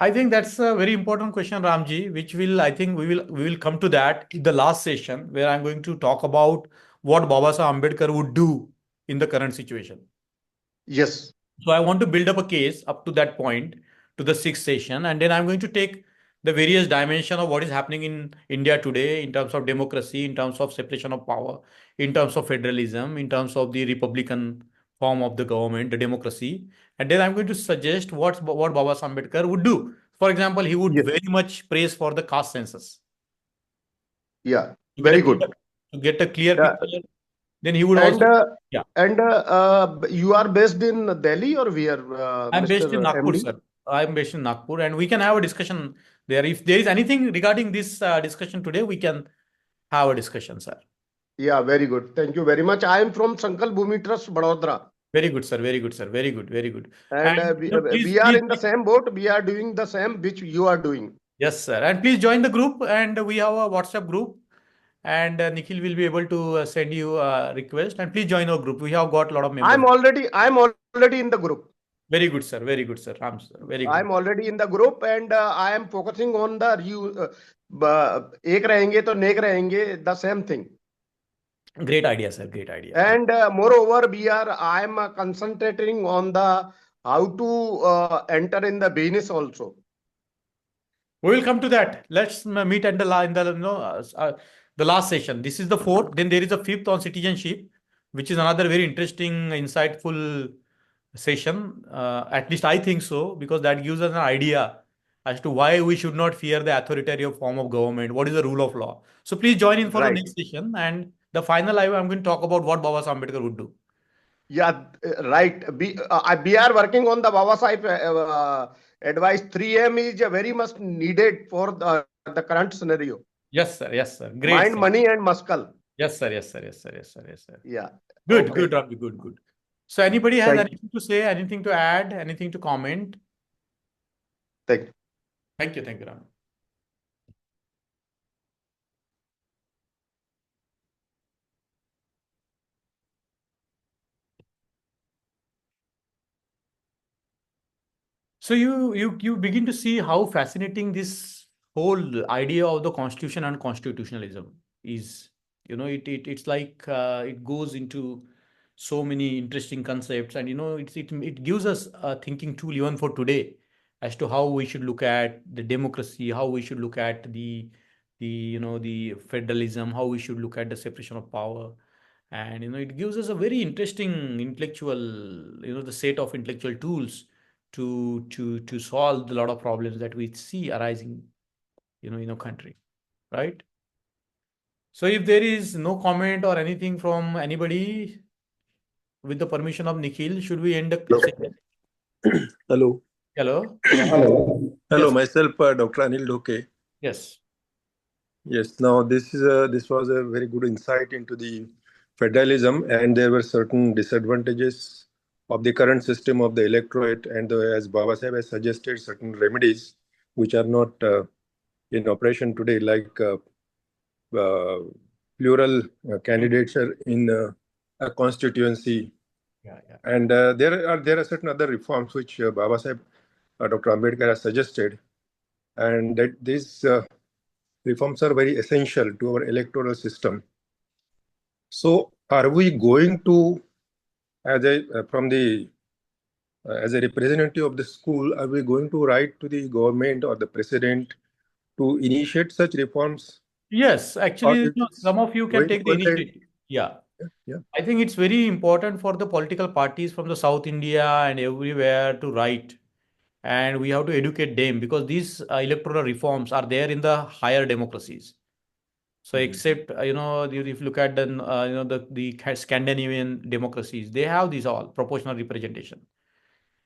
I think that's a very important question, Ramji, which will, I think we will come to that in the last session where I'm going to talk about what Baba Saheb Ambedkar would do in the current situation. Yes. So I want to build up a case up to that point to the sixth session, and then I'm going to take the various dimension of what is happening in India today in terms of democracy, in terms of separation of power, in terms of federalism, in terms of the republican form of the government, the democracy, and then I'm going to suggest what Baba Saheb Ambedkar would do. For example, he would Yes. very much praise for the caste census Yeah. to get a Very clear, good. to get a clear Yeah. picture. Then he would And also, yeah. you are based in Delhi or where, I'm based in Mr. Nagpur, MD? sir. I'm based in Nagpur, and we can have a discussion there. If there is anything regarding this discussion today, we can have a discussion, sir. Yeah, very good. Thank you very much. I am from Sankal Bhumi Trust, Vadodara. Very good, sir. Very good, sir. Very good. Very good. And And please, we are please, in the same boat. We are doing the same which you are doing. yes, sir. And please join the group. And we have a WhatsApp group, and Nikhil will be able to send you a request. And please join our group. We have got a lot of members. I'm already in the group. Very good, sir. Very good, sir. Ram, sir. Very good. I'm already in the group and I am focusing on the एक रहेंगे तो नेक रहेंगे, the same thing. Great idea, sir. Great idea. And moreover, I am concentrating on the how to enter in the business also. We will come to that. Let's meet at the last session. This is the fourth. Then there is a fifth on citizenship, which is another very interesting, insightful session. At least I think so, because that gives us an idea as to why we should not fear the authoritarian form of government. What is the rule of law? So please join in for the Right. next session. And the final, I'm going to talk about what Baba Saheb Ambedkar would do. Yeah, right. We are working on the Baba Sahib advice. 3M is very much needed for the current scenario. Yes, sir. Yes, sir. Great, Mind, sir. money, and muscle. Yes, sir. Yes, sir. Yes, sir. Yes, sir. Yes, sir. Yeah. Good, Okay. good, Ravi. Good, good. So anybody has Thank you. anything to say, anything to add, anything to comment? Thank you. Thank you. Thank you, Ram. So you begin to see how fascinating this whole idea of the constitution and constitutionalism is. It's like it goes into so many interesting concepts, and it gives us a thinking tool even for today as to how we should look at the democracy, how we should look at the federalism, how we should look at the separation of power. And it gives us a very interesting intellectual, the set of intellectual tools to solve a lot of problems that we see arising, in a country, right? So if there is no comment or anything from anybody, with the permission of Nikhil, should we end the session? Hello. Hello? Hello. Hello, Yes. myself, Dr. Anil Doke. Yes. Yes, now this was a very good insight into the federalism, and there were certain disadvantages of the current system of the electorate, and as Baba Sahib has suggested, certain remedies which are not in operation today, like uh, plural candidature in a constituency. Yeah, yeah. And there are certain other reforms which Baba Sahib, Dr. Ambedkar has suggested, and that these reforms are very essential to our electoral system. So, are we going to, as a representative of the school, are we going to write to the government or the president to initiate such reforms? Yes, Or actually, is this some of you can going take to the attend? initiative. Yeah. Yeah, I think it's very important for the political parties from the South India and everywhere to write. And we have to educate them, because these electoral reforms are there in the higher democracies. So except, if you look at the Scandinavian democracies, they have these all proportional representation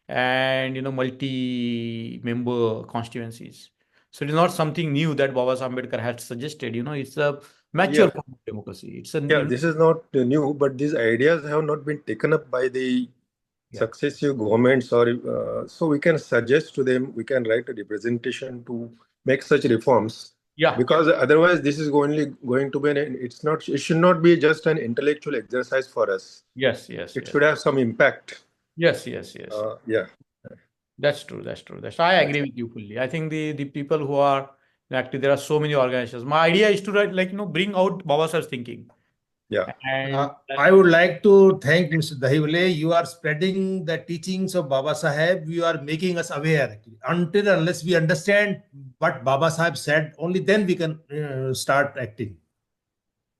and, multi-member constituencies. So it is not something new that Baba Ambedkar had suggested. It's a mature yeah, form of democracy. It's a, yeah. This is not new, but these ideas have not been taken up by the yeah, successive governments, or so we can suggest to them, we can write a representation to make such reforms, yeah, because otherwise this is only going to be it should not be just an intellectual exercise for us. yes, yes, It yes, should have some impact. yes, yes, yes. Yeah, That's true. That's true. I that's agree with you fully. I think the people who are active, there are so many organizations. My idea is to write, bring out Baba Sahib's thinking. yeah, And I would like to thank Mr. Dahivale. You are spreading the teachings of Baba Sahib. You are making us aware. Actually. Until unless we understand what Baba Sahib said, only then we can start acting.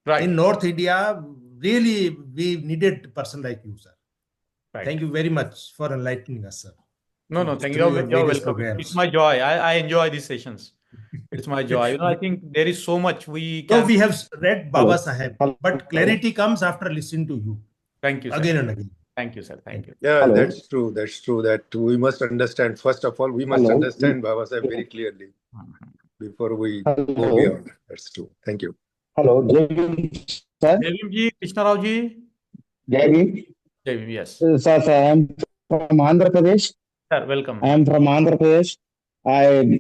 right, In North India, really, we needed a person like you, sir. right. Thank you very much for enlightening us, sir. No, thank you. Through your You're various welcome. It's programs. my joy. I enjoy these sessions. It's my joy. I think there is so much we No, can. we have read Baba Hello. Sahib, Hello. but clarity comes after listening to you Thank you, sir. again and again. Thank you, sir. Thank you. yeah. Hello. That's true. That's true. That we must understand. First of all, we must Hello. understand Baba Sahib very clearly before we go Hello. beyond. That's true. Thank you. Hello. Jai Hind, sir. Devim ji, Krishna Rao ji. Jai Hind. Devim, yes. Sir, I am from Andhra Pradesh. Sir, welcome. I am from Andhra Pradesh. I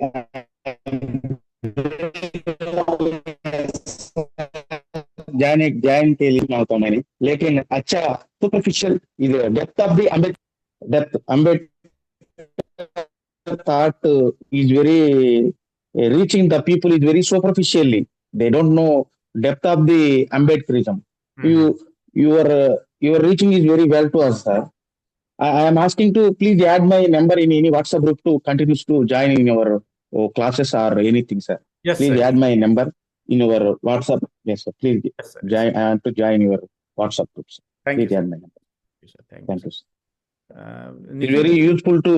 Jain के लिए मैं होता हूँ मैंने लेकिन अच्छा superficial इधर depth Ambedkar thought is very reaching the people is very superficially. They don't know depth of the Ambedkarism. Your reaching is very well to us, sir. I am asking to please add my number in any WhatsApp group to continue to join in your classes or anything, sir. Yes, Please sir. add my number in your WhatsApp. Yes, sir. Please Yes, sir. join. I want to join your WhatsApp group, sir. Thank you, Please sir. add my number. Thank you, sir. Thank you, Thank sir. you, sir. It's Nikhil, very useful to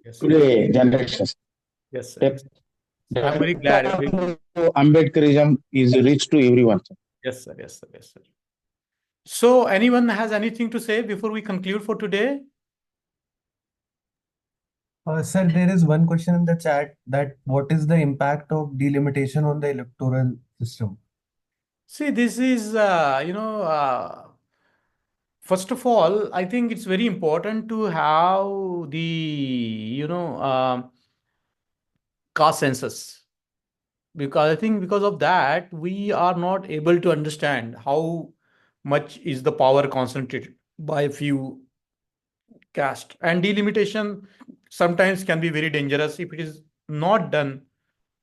yes, sir. today generation. Yes, sir. Depth I'm very glad. Ambedkarism is reached to everyone, sir. Yes, sir. Yes, sir. Yes, sir. So, anyone has anything to say before we conclude for today? Sir, there is one question in the chat that what is the impact of delimitation on the electoral system? See, this is, first of all, I think it's very important to have the caste census, because I think because of that, we are not able to understand how much is the power concentrated by a few caste. And delimitation sometimes can be very dangerous if it is not done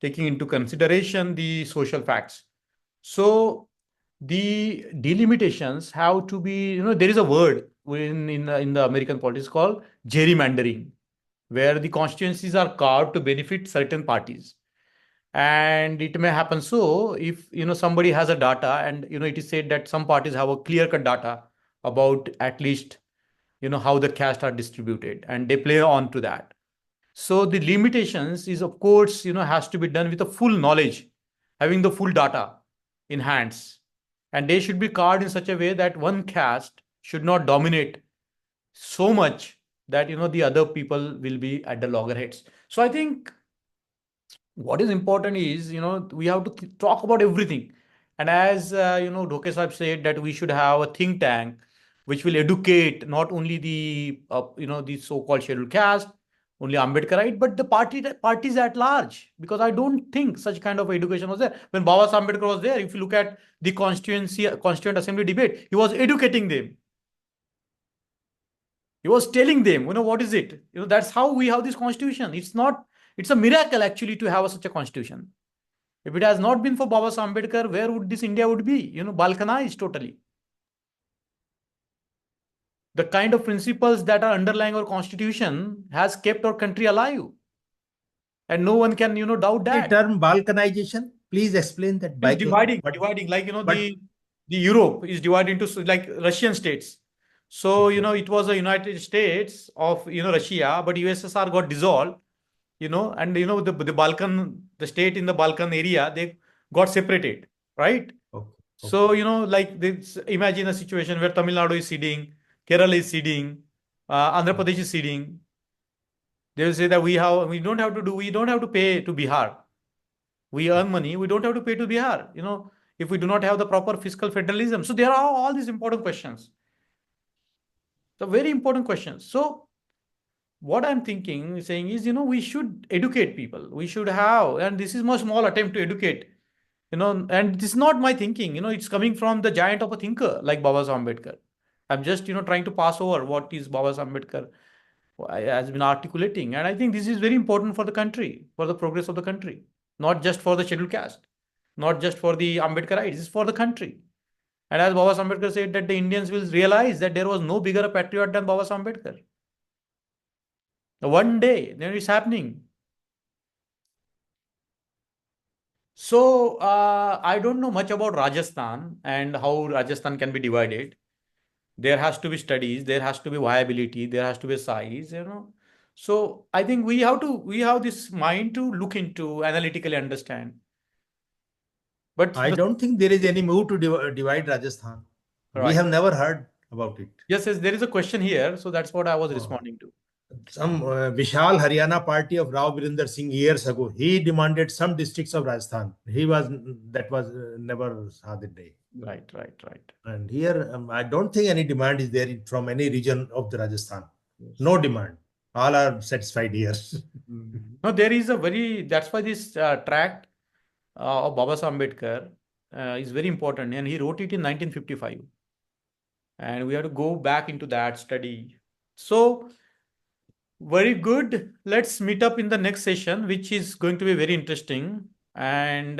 taking into consideration the social facts. So the delimitations have to be, there is a word in the American politics called gerrymandering, where the constituencies are carved to benefit certain parties. And it may happen so if somebody has a data, and it is said that some parties have a clear-cut data about at least how the caste are distributed, and they play on to that. So the limitations is, of course, has to be done with a full knowledge, having the full data in hands. And they should be carved in such a way that one caste should not dominate so much that, the other people will be at the loggerheads. So I think what is important is, we have to talk about everything. And as, Dhoke Sahib said that we should have a think tank which will educate not only the so-called scheduled caste, only Ambedkarite, but the parties at large, because I don't think such kind of education was there. When Baba Sahib Ambedkar was there, if you look at the Constituent Assembly debate, he was educating them. He was telling them, what is it? That's how we have this constitution. It's a miracle actually to have such a constitution. If it has not been for Baba Sahib Ambedkar, where would this India would be? Balkanized totally. The kind of principles that are underlying our constitution has kept our country alive. And no one can, doubt that. The term balkanization, please explain that. It's dividing, like, the Europe is divided into like Russian states. So, it was a United States of, Russia, but USSR got dissolved, and, the Balkan, the state in the Balkan area, they got separated, right? Okay. So, like this, imagine a situation where Tamil Nadu is ceding, Kerala is ceding, Andhra Pradesh is ceding. They will say that we don't have to pay to Bihar. We earn money, we don't have to pay to Bihar, if we do not have the proper fiscal federalism. So there are all these important questions. The very important questions. So what I'm saying is, we should educate people. We should have, and this is a small attempt to educate, and this is not my thinking, it's coming from the giant of a thinker like Baba Sahib Ambedkar. I'm just, trying to pass over what is Baba Sahib Ambedkar has been articulating. And I think this is very important for the country, for the progress of the country, not just for the scheduled caste, not just for the Ambedkarites, it's for the country. And as Baba Sahib Ambedkar said, that the Indians will realize that there was no bigger a patriot than Baba Sahib Ambedkar. One day, then it's happening. So I don't know much about Rajasthan and how Rajasthan can be divided. There has to be studies, there has to be viability, there has to be size, So I think we have this mind to look into, analytically understand. But I don't think there is any move to divide Rajasthan. Right. We have never heard about it. Yes, there is a question here, so that's what I was responding to. Some Vishal Haryana party of Rao Birinder Singh years ago, he demanded some districts of Rajasthan. That was never saw the day. Right. And here, I don't think any demand is there from any region of the Rajasthan. Yes. No demand. All are satisfied here. No, there is that's why this tract of Baba Sahib Ambedkar is very important, and he wrote it in 1955. And we have to go back into that study. So, very good. Let's meet up in the next session, which is going to be very interesting and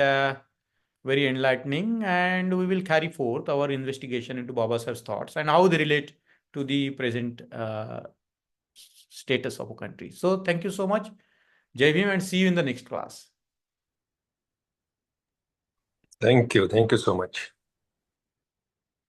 very enlightening. And we will carry forth our investigation into Baba Sahib's thoughts and how they relate to the present status of a country. So, thank you so much. Jai Bhim, and see you in the next class. Thank you. Thank you so much.